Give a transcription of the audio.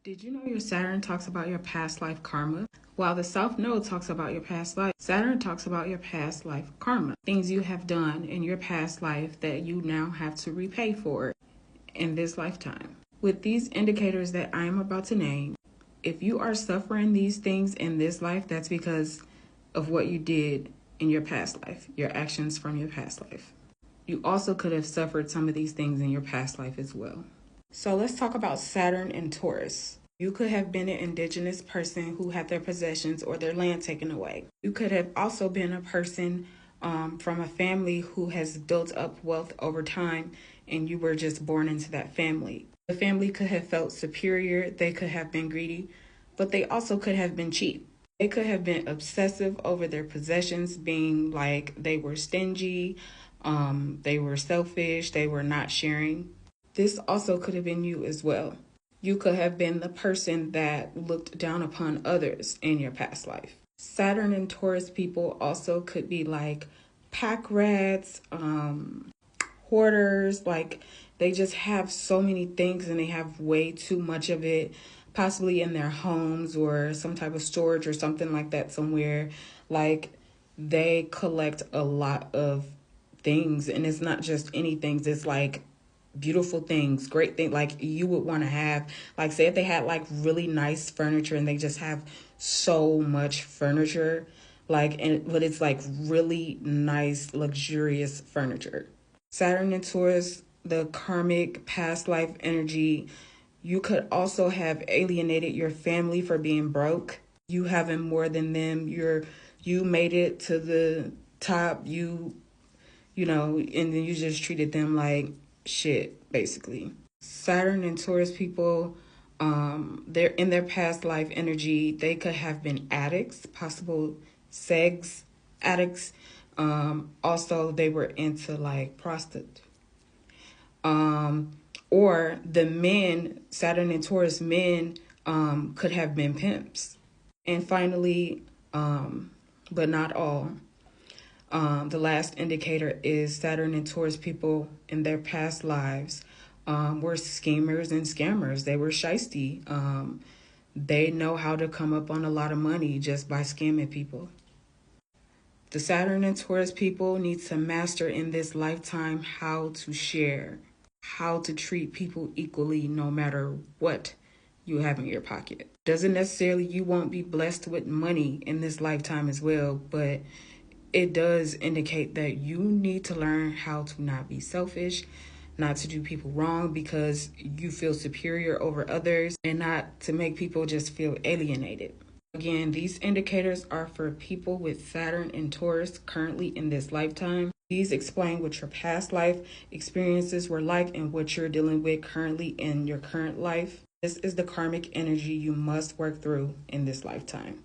Did you know your Saturn talks about your past life karma? While the South Node talks about your past life, Saturn talks about your past life karma. Things you have done in your past life that you now have to repay for in this lifetime. With these indicators that I am about to name, if you are suffering these things in this life, that's because of what you did in your past life, your actions from your past life. You also could have suffered some of these things in your past life as well. So let's talk about Saturn and Taurus. You could have been an indigenous person who had their possessions or their land taken away. You could have also been a person from a family who has built up wealth over time and you were just born into that family. The family could have felt superior, they could have been greedy, but they also could have been cheap. They could have been obsessive over their possessions, being like they were stingy, they were selfish, they were not sharing. This also could have been you as well. You could have been the person that looked down upon others in your past life. Saturn and Taurus people also could be like pack rats, hoarders, like they just have so many things and they have way too much of it, possibly in their homes or some type of storage or something like that somewhere. Like they collect a lot of things, and it's not just any things, it's like beautiful things, great things, like you would want to have. Like say if they had like really nice furniture and they just have so much furniture, like, and but it's like really nice luxurious furniture. Saturn and Taurus, the karmic past life energy, you could also have alienated your family for being broke. You having more than them, you made it to the top, you know, and then you just treated them like shit, basically. Saturn and Taurus people, they're in their past life energy. They could have been addicts, possible sex addicts. Also, they were into like prostitute. Or the men, Saturn and Taurus men, could have been pimps. And finally, but not all, the last indicator is Saturn and Taurus people in their past lives were schemers and scammers. They were shisty. They know how to come up on a lot of money just by scamming people. The Saturn and Taurus people need to master in this lifetime how to share, how to treat people equally no matter what you have in your pocket. Doesn't necessarily you won't be blessed with money in this lifetime as well, but it does indicate that you need to learn how to not be selfish, not to do people wrong because you feel superior over others, and not to make people just feel alienated. Again, these indicators are for people with Saturn and Taurus currently in this lifetime. These explain what your past life experiences were like and what you're dealing with currently in your current life. This is the karmic energy you must work through in this lifetime.